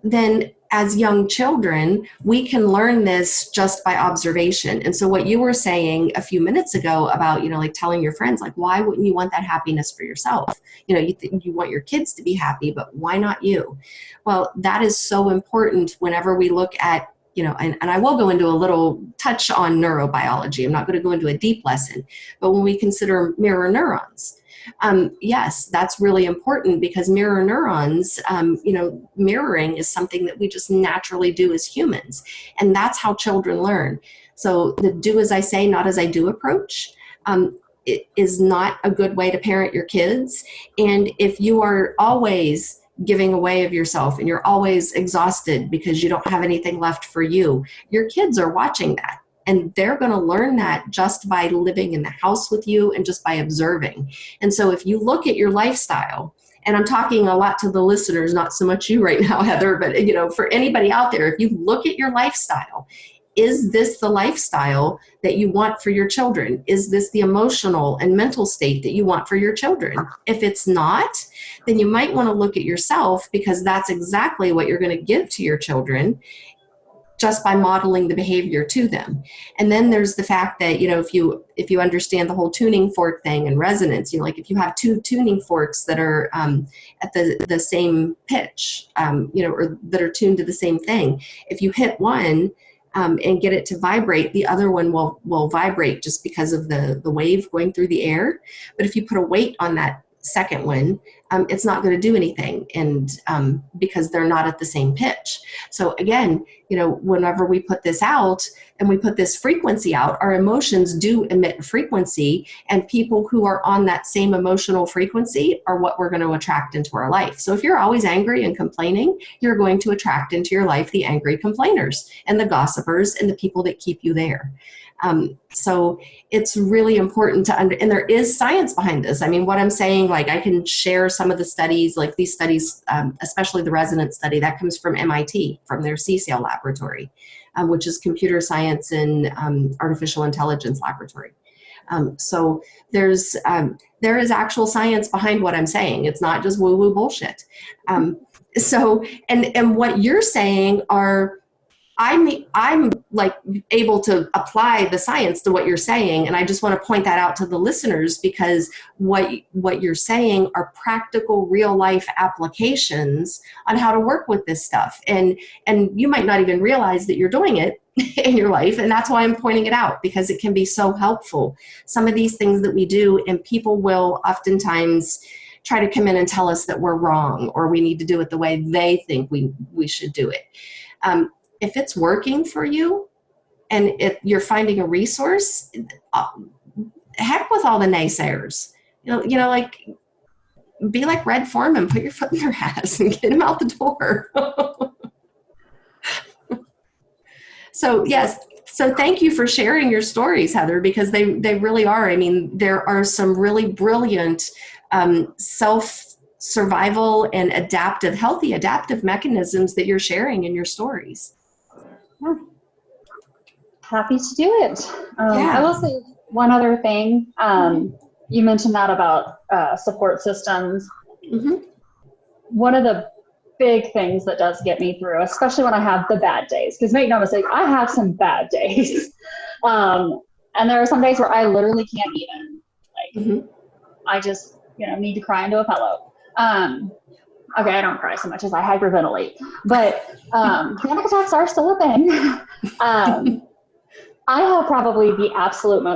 then as young children, we can learn this just by observation. And so what you were saying a few minutes ago about, like telling your friends, like, why wouldn't you want that happiness for yourself? You want your kids to be happy, but why not you? Well, that is so important whenever we look at, and I will go into a little touch on neurobiology. I'm not going to go into a deep lesson, but when we consider mirror neurons, yes, that's really important because mirror neurons, mirroring is something that we just naturally do as humans. And that's how children learn. So the do as I say, not as I do approach, it is not a good way to parent your kids. And if you are always giving away of yourself and you're always exhausted because you don't have anything left for you, your kids are watching that. And they're going to learn that just by living in the house with you and just by observing. And so if you look at your lifestyle, and I'm talking a lot to the listeners, not so much you right now, Heather, but for anybody out there, if you look at your lifestyle, is this the lifestyle that you want for your children? Is this the emotional and mental state that you want for your children? If it's not, then you might want to look at yourself, because that's exactly what you're going to give to your children just by modeling the behavior to them. And then there's the fact that, if you understand the whole tuning fork thing and resonance, like if you have two tuning forks that are at the same pitch, or that are tuned to the same thing, if you hit one and get it to vibrate, the other one will vibrate just because of the wave going through the air. But if you put a weight on that second one, it's not going to do anything, and because they're not at the same pitch. So again, whenever we put this out and we put this frequency out, our emotions do emit frequency, and people who are on that same emotional frequency are what we're going to attract into our life. So if you're always angry and complaining, you're going to attract into your life the angry complainers and the gossipers and the people that keep you there. So it's really important to and there is science behind this. I mean, what I'm saying, like, I can share some of the studies, like these studies, especially the resonance study that comes from MIT, from their CSAIL laboratory, which is computer science and artificial intelligence laboratory. So there is actual science behind what I'm saying. It's not just woo-woo bullshit. So, and what you're saying are, I'm like able to apply the science to what you're saying. And I just want to point that out to the listeners, because what you're saying are practical real life applications on how to work with this stuff. And you might not even realize that you're doing it in your life. And that's why I'm pointing it out, because it can be so helpful. Some of these things that we do, and people will oftentimes try to come in and tell us that we're wrong, or we need to do it the way they think we should do it. If it's working for you and if you're finding a resource, heck with all the naysayers. Like, be like Red Foreman, put your foot in their ass and get them out the door. So yes. So thank you for sharing your stories, Heather, because they really are. I mean, there are some really brilliant self-survival and healthy adaptive mechanisms that you're sharing in your stories. Yeah. Happy to do it. I will say one other thing. You mentioned that about support systems. Mm-hmm. One of the big things that does get me through, especially when I have the bad days, because make no mistake, I have some bad days. And there are some days where I literally can't even. Mm-hmm. I just, need to cry into a pillow. Okay, I don't cry so much as I hyperventilate, but panic attacks are still a thing. I have probably the absolute,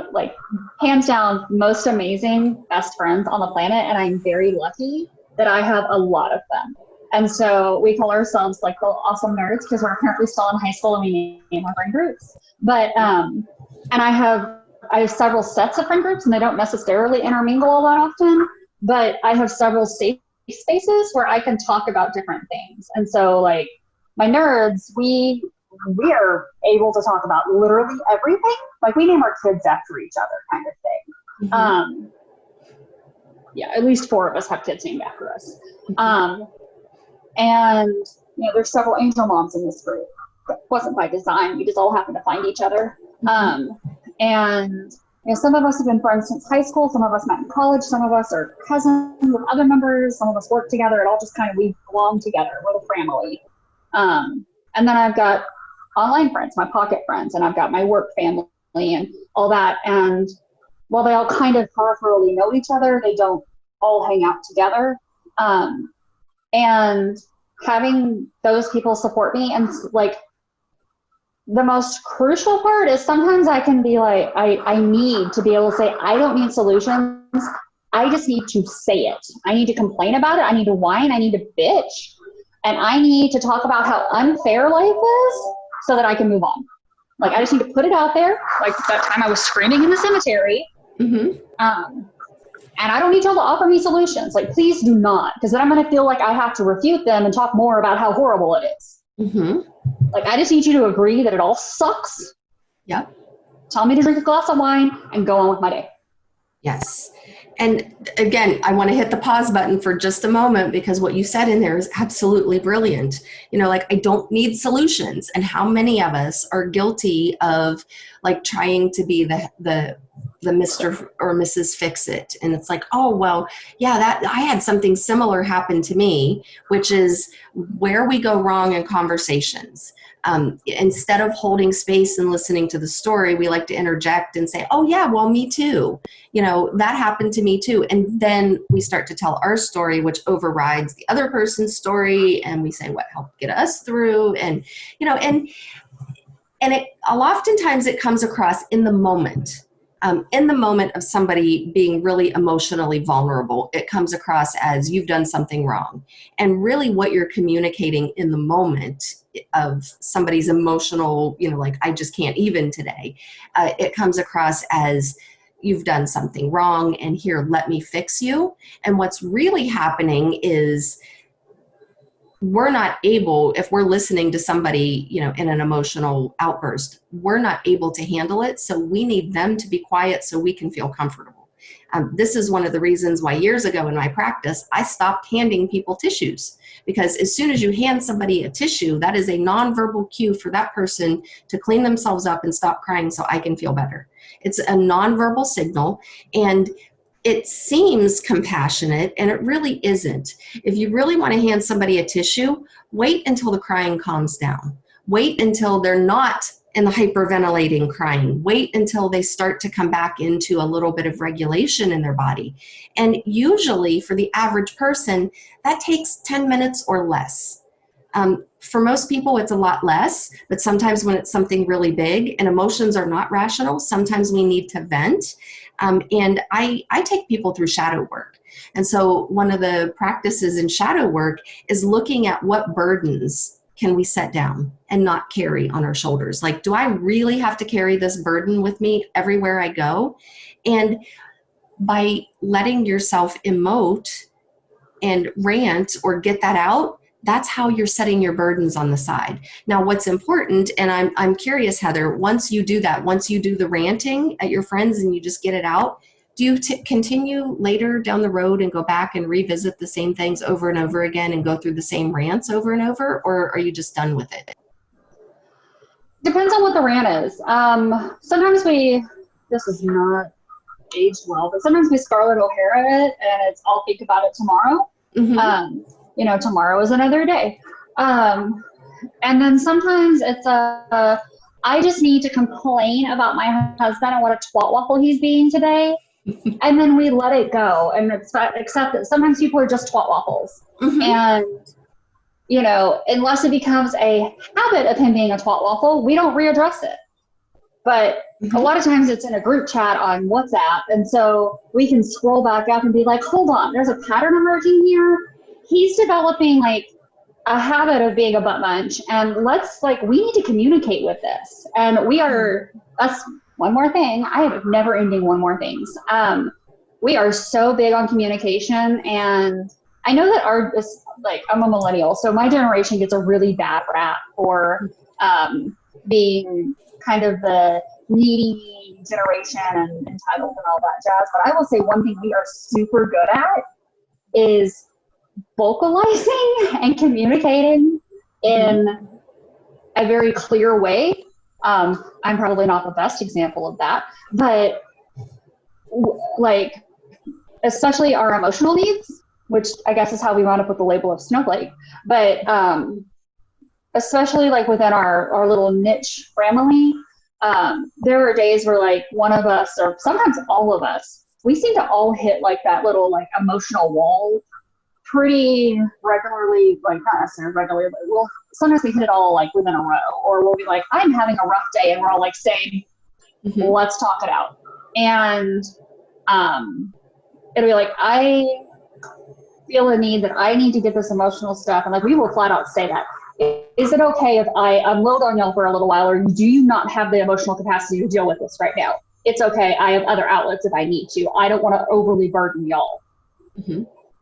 hands down, most amazing best friends on the planet, and I'm very lucky that I have a lot of them. And so we call ourselves like the awesome nerds, because we're apparently still in high school and we name our friend groups. But and I have several sets of friend groups, and they don't necessarily intermingle all that often, but I have several safe spaces where I can talk about different things. And so, like, my nerds, we are able to talk about literally everything. Like, we name our kids after each other, kind of thing. Mm-hmm. at least 4 of us have kids named after us. And, there's several angel moms in this group. It wasn't by design. We just all happened to find each other. And some of us have been friends since high school. Some of us met in college. Some of us are cousins with other members. Some of us work together. It all just we belong together. We're a family. And then I've got online friends, my pocket friends, and I've got my work family and all that. And while they all kind of peripherally know each other, they don't all hang out together. And having those people support me, and the most crucial part is sometimes I can be like, I need to be able to say, I don't need solutions. I just need to say it. I need to complain about it. I need to whine. I need to bitch. And I need to talk about how unfair life is so that I can move on. I just need to put it out there. Like that time I was screaming in the cemetery. And I don't need y'all to offer me solutions. Please do not, because then I'm going to feel like I have to refute them and talk more about how horrible it is. I just need you to agree that it all sucks. Yep. Tell me to drink a glass of wine and go on with my day. Yes. And again, I want to hit the pause button for just a moment, because what you said in there is absolutely brilliant. I don't need solutions. And how many of us are guilty of trying to be the Mr. or Mrs. Fix-It. And it's oh, well, yeah, that I had something similar happen to me, which is where we go wrong in conversations. Instead of holding space and listening to the story, we like to interject and say, oh yeah, well, me too. That happened to me too. And then we start to tell our story, which overrides the other person's story. And we say what helped get us through. And, and oftentimes it comes across in the moment. In the moment of somebody being really emotionally vulnerable, it comes across as you've done something wrong. And really what you're communicating in the moment of somebody's emotional, I just can't even today, it comes across as you've done something wrong and here, let me fix you. And what's really happening is we're not able, if we're listening to somebody, in an emotional outburst, we're not able to handle it. So we need them to be quiet so we can feel comfortable. This is one of the reasons why years ago in my practice, I stopped handing people tissues, because as soon as you hand somebody a tissue, that is a nonverbal cue for that person to clean themselves up and stop crying so I can feel better. It's a nonverbal signal, and it seems compassionate, and it really isn't. If you really want to hand somebody a tissue, wait until the crying calms down. Wait until they're not in the hyperventilating crying. Wait until they start to come back into a little bit of regulation in their body. And usually for the average person, that takes 10 minutes or less. For most people, it's a lot less, but sometimes when it's something really big and emotions are not rational, sometimes we need to vent. And I take people through shadow work. And so one of the practices in shadow work is looking at what burdens can we set down and not carry on our shoulders. Do I really have to carry this burden with me everywhere I go? And by letting yourself emote and rant or get that out, that's how you're setting your burdens on the side. Now, what's important, and I'm curious, Heather, once you do that, once you do the ranting at your friends and you just get it out, do you continue later down the road and go back and revisit the same things over and over again and go through the same rants over and over, or are you just done with it? Depends on what the rant is. Sometimes this is not aged well, but sometimes we Scarlett O'Hara it, and it's I'll think about it tomorrow. Tomorrow is another day. And then sometimes it's I just need to complain about my husband and what a twat waffle he's being today. And then we let it go and accept that sometimes people are just twat waffles. And, unless it becomes a habit of him being a twat waffle, we don't readdress it. But a lot of times it's in a group chat on WhatsApp. And so we can scroll back up and be like, hold on, there's a pattern emerging here. He's developing a habit of being a butt munch, and we need to communicate with this. And that's one more thing. I have never ending one more things. We are so big on communication, and I know that I'm a millennial, so my generation gets a really bad rap for being kind of the needy generation and entitled and all that jazz. But I will say one thing we are super good at is vocalizing and communicating in a very clear way. I'm probably not the best example of that, but like, especially our emotional needs, which I guess is how we wound up with the label of snowflake. But especially like within our little niche family, there are days where like one of us, or sometimes all of us, we seem to all hit like that little like emotional wall pretty regularly, like not necessarily regularly, but sometimes we hit it all like within a row, or we'll be like, I'm having a rough day, and we're all like saying, let's talk it out. And it'll be like, I feel a need that I need to get this emotional stuff, and like we will flat out say that. Is it okay if I unload on y'all for a little while, or do you not have the emotional capacity to deal with this right now? It's okay. I have other outlets if I need to. I don't want to overly burden y'all.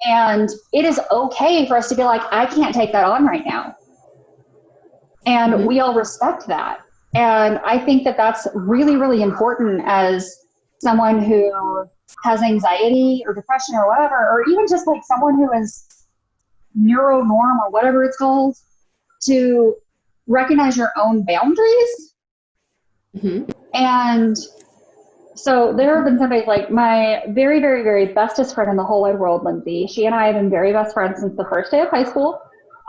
And it is okay for us to be like, I can't take that on right now. And we all respect that. And I think that that's really, really important as someone who has anxiety or depression or whatever, or even just like someone who is neuronorm or whatever it's called, to recognize your own boundaries. And so there have been some days, like my very, very, very bestest friend in the whole wide world, Lindsay, she and I have been very best friends since the first day of high school.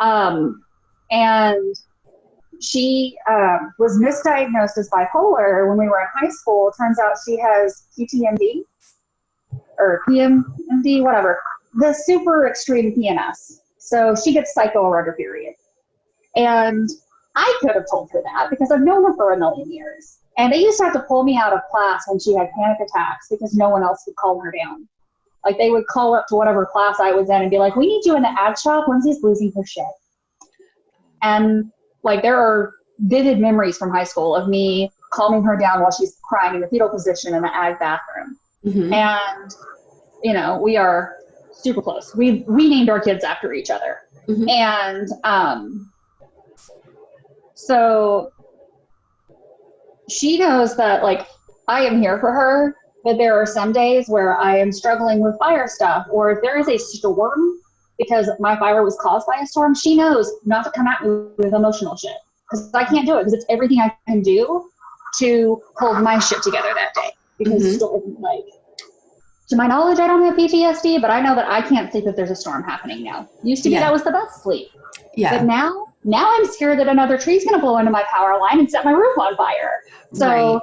And she was misdiagnosed as bipolar when we were in high school. Turns out she has PTMD or PMD, whatever, the super extreme PMS. So she gets psycho around her period. And I could have told her that because I've known her for a million years. And they used to have to pull me out of class when she had panic attacks because no one else would calm her down. Like they would call up to whatever class I was in and be like, we need you in the ag shop. Lindsay's losing her shit. And like there are vivid memories from high school of me calming her down while she's crying in the fetal position in the ag bathroom. And, you know, we are super close. We named our kids after each other. And so she knows that like I am here for her, but there are some days where I am struggling with fire stuff, or if there is a storm, because my fire was caused by a storm, she knows not to come at me with emotional shit, because I can't do it, because it's everything I can do to hold my shit together that day. Because like, to my knowledge, I don't have PTSD, but I know that I can't sleep if there's a storm happening now. Used to be that was the best sleep. But now I'm scared that another tree's going to blow into my power line and set my roof on fire. So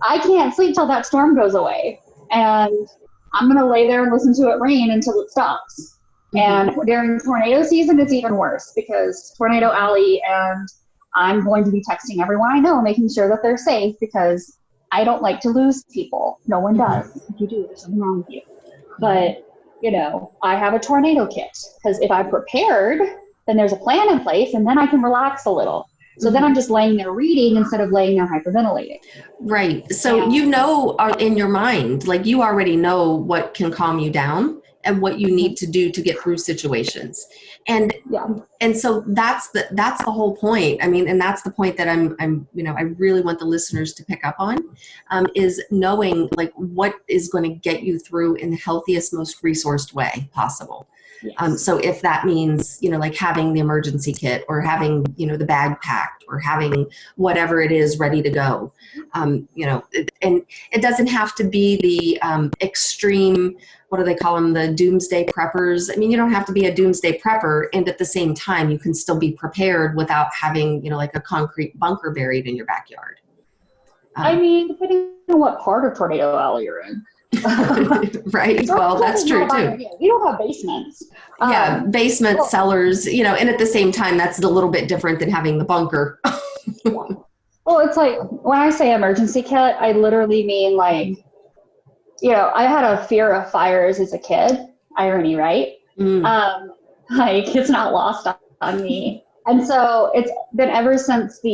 I can't sleep till that storm goes away. And I'm going to lay there and listen to it rain until it stops. And during tornado season, it's even worse because Tornado Alley, and I'm going to be texting everyone I know, making sure that they're safe, because I don't like to lose people. No one does. If you do, there's something wrong with you. But, you know, I have a tornado kit, because if I'm prepared, then there's a plan in place, and then I can relax a little. So then I'm just laying there reading instead of laying there hyperventilating. Right. So you know, in your mind, like you already know what can calm you down and what you need to do to get through situations. And so that's the whole point. I mean, and that's the point that I'm you know, I really want the listeners to pick up on, is knowing like what is going to get you through in the healthiest, most resourced way possible. So if that means, you know, like having the emergency kit, or having, you know, the bag packed, or having whatever it is ready to go, you know, and it doesn't have to be the extreme, what do they call them, the doomsday preppers. I mean, you don't have to be a doomsday prepper, and at the same time, you can still be prepared without having, you know, like a concrete bunker buried in your backyard. I mean, depending on what part of Tornado Alley you're in. Right. Well, that's true too. We don't have basements. Basements, cellars, you know, and at the same time, that's a little bit different than having the bunker. Well, it's like when I say emergency kit, I literally mean like, you know, I had a fear of fires as a kid. Irony, right? Like it's not lost on me. And so it's been ever since the,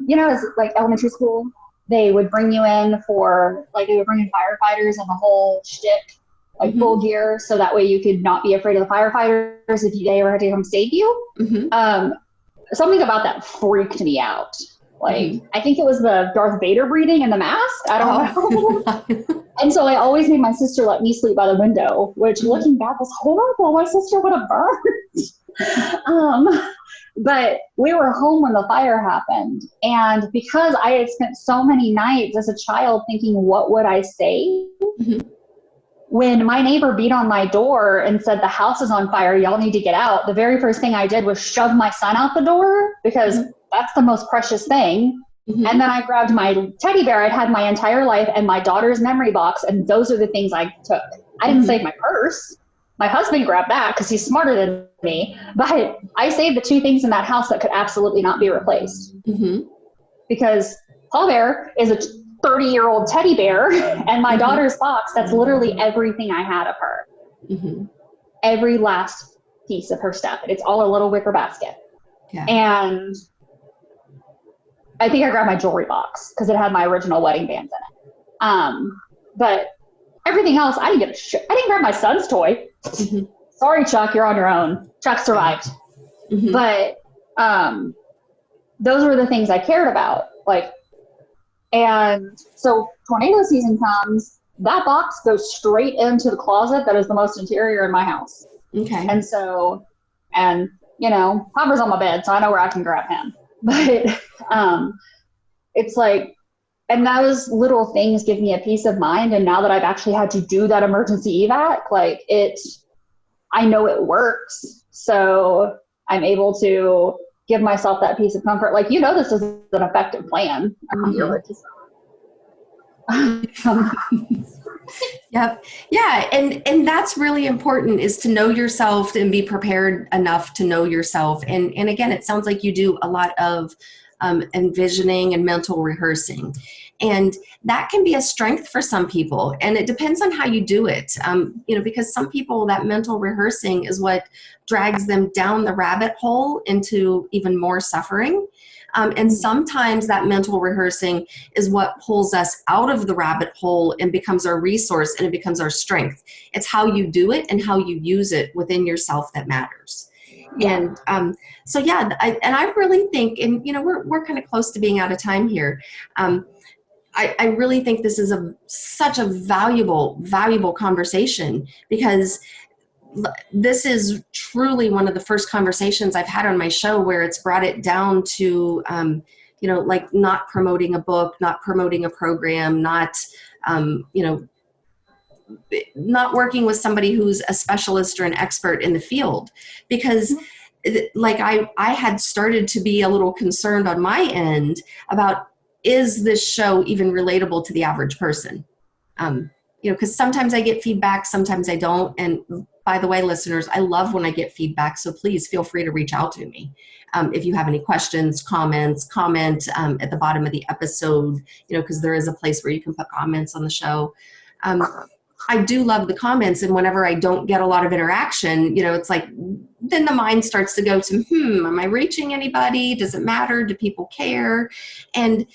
you know, it's like elementary school. They would bring you in for, like, they would bring in firefighters and the whole shtick, like full gear, so that way you could not be afraid of the firefighters if they ever had to come save you. Something about that freaked me out. Like, I think it was the Darth Vader breathing in the mask. I don't know. And so I always made my sister let me sleep by the window, which looking back was horrible. My sister would have burned. But we were home when the fire happened. And because I had spent so many nights as a child thinking, what would I say? When my neighbor beat on my door and said, the house is on fire, y'all need to get out, the very first thing I did was shove my son out the door, because that's the most precious thing. And then I grabbed my teddy bear I'd had my entire life and my daughter's memory box, and those are the things I took. I didn't save my purse. My husband grabbed that because he's smarter than me. But I saved the two things in that house that could absolutely not be replaced. Because Paul Bear is a 30-year-old teddy bear, and my daughter's box, that's literally everything I had of her. Every last piece of her stuff. It's all a little wicker basket. And I think I grabbed my jewelry box because it had my original wedding bands in it. But everything else, I didn't get a shit. I didn't grab my son's toy. Sorry, Chuck, you're on your own. Chuck survived. But those were the things I cared about. Like, and so tornado season comes, that box goes straight into the closet that is the most interior in my house. And so, and you know, Papa's on my bed, so I know where I can grab him. But it's like, and those little things give me a peace of mind. And now that I've actually had to do that emergency evac, like I know it works. So I'm able to give myself that piece of comfort. Like, you know, this is an effective plan. Yep. Yeah. And that's really important, is to know yourself and be prepared enough to know yourself. And again, it sounds like you do a lot of envisioning and mental rehearsing. And that can be a strength for some people. And it depends on how you do it. You know, because some people, that mental rehearsing is what drags them down the rabbit hole into even more suffering. And sometimes that mental rehearsing is what pulls us out of the rabbit hole and becomes our resource, and it becomes our strength. It's how you do it and how you use it within yourself that matters. And so, yeah, I really think, and, you know, we're kind of close to being out of time here. I really think this is such a valuable conversation, because this is truly one of the first conversations I've had on my show where it's brought it down to, you know, like not promoting a book, not promoting a program, not, you know, not working with somebody who's a specialist or an expert in the field, because like I had started to be a little concerned on my end about, is this show even relatable to the average person? You know, because sometimes I get feedback, sometimes I don't. And by the way, listeners, I love when I get feedback. So please feel free to reach out to me. If you have any questions, comment at the bottom of the episode, you know, because there is a place where you can put comments on the show. I do love the comments. And whenever I don't get a lot of interaction, you know, it's like, then the mind starts to go to, am I reaching anybody? Does it matter? Do people care? And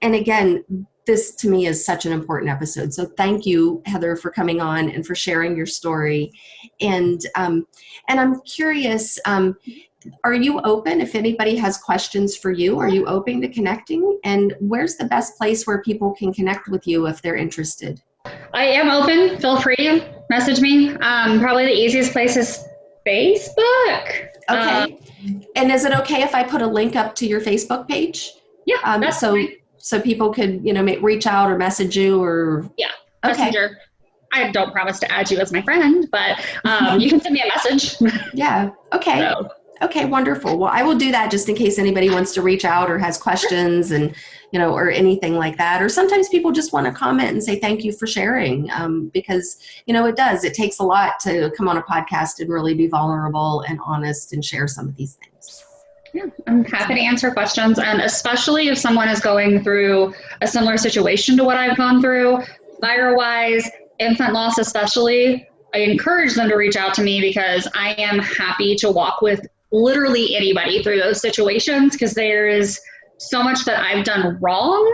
again, this to me is such an important episode. So thank you, Heather, for coming on and for sharing your story. And I'm curious, are you open if anybody has questions for you? Are you open to connecting? And where's the best place where people can connect with you if they're interested? I am open. Feel free. Message me. Probably the easiest place is Facebook. Okay. And is it okay if I put a link up to your Facebook page? Yeah. That's so people could, you know, reach out or message you or. Yeah. Okay. Messenger. I don't promise to add you as my friend, but you can send me a message. Yeah. Okay. So. Okay, wonderful. Well, I will do that just in case anybody wants to reach out or has questions and, you know, or anything like that. Or sometimes people just want to comment and say, thank you for sharing, because, you know, it takes a lot to come on a podcast and really be vulnerable and honest and share some of these things. Yeah, I'm happy to answer questions. And especially if someone is going through a similar situation to what I've gone through, fire-wise, infant loss especially, I encourage them to reach out to me, because I am happy to walk with literally anybody through those situations, because there is so much that I've done wrong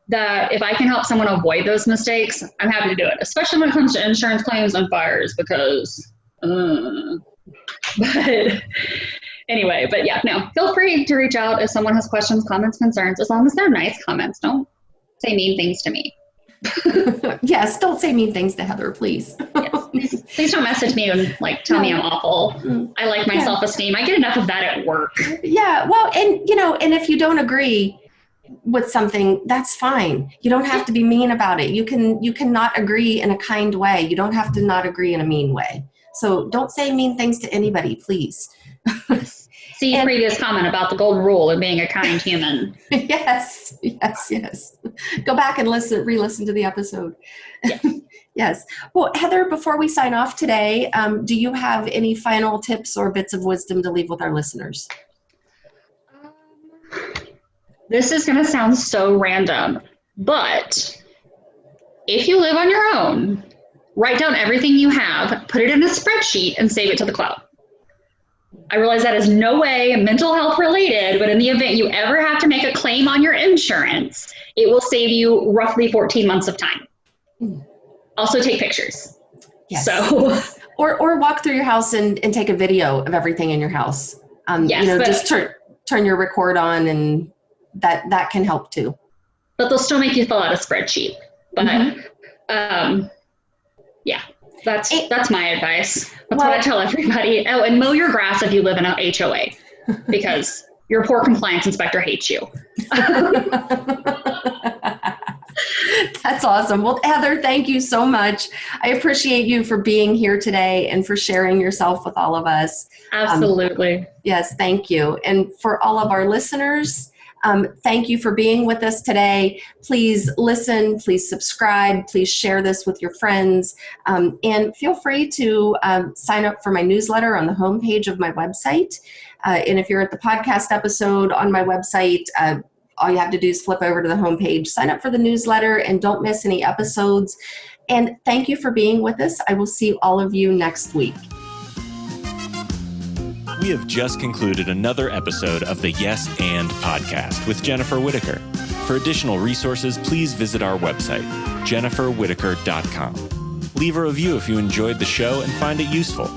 that if I can help someone avoid those mistakes, I'm happy to do it, especially when it comes to insurance claims and fires, because but Anyway, but yeah, no, feel free to reach out if someone has questions, comments, concerns, as long as they're nice comments. Don't say mean things to me. Yes, don't say mean things to Heather, please. Yes, please don't message me and like tell me I'm awful. I like my self-esteem. I get enough of that at work. Yeah, well, and and if you don't agree with something, that's fine. You don't have to be mean about it. You can not agree in a kind way. You don't have to not agree in a mean way. So don't say mean things to anybody, please. See previous comment about the golden rule of being a kind human. Yes. Go back and re-listen to the episode. Yes. Yes. Well, Heather, before we sign off today, do you have any final tips or bits of wisdom to leave with our listeners? This is going to sound so random, but if you live on your own, write down everything you have, put it in a spreadsheet, and save it to the cloud. I realize that is no way mental health related, but in the event you ever have to make a claim on your insurance, it will save you roughly 14 months of time. Also take pictures. Yes. So, or walk through your house and take a video of everything in your house. Just turn your record on, and that can help too. But they'll still make you fill out a spreadsheet. But that's my advice. That's what I tell everybody. Oh, and mow your grass if you live in an HOA, because your poor compliance inspector hates you. That's awesome. Well, Heather, thank you so much. I appreciate you for being here today and for sharing yourself with all of us. Absolutely. Yes, thank you. And for all of our listeners, thank you for being with us today. Please listen, please subscribe, please share this with your friends, and feel free to sign up for my newsletter on the homepage of my website. And if you're at the podcast episode on my website, all you have to do is flip over to the homepage, sign up for the newsletter, and don't miss any episodes. And thank you for being with us. I will see all of you next week. We have just concluded another episode of the Yes and podcast with Jennifer Whitacre. For additional resources, please visit our website, jenniferwhitacre.com. Leave a review if you enjoyed the show and find it useful.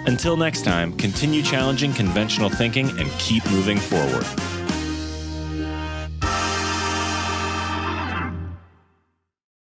Until next time, continue challenging conventional thinking and keep moving forward.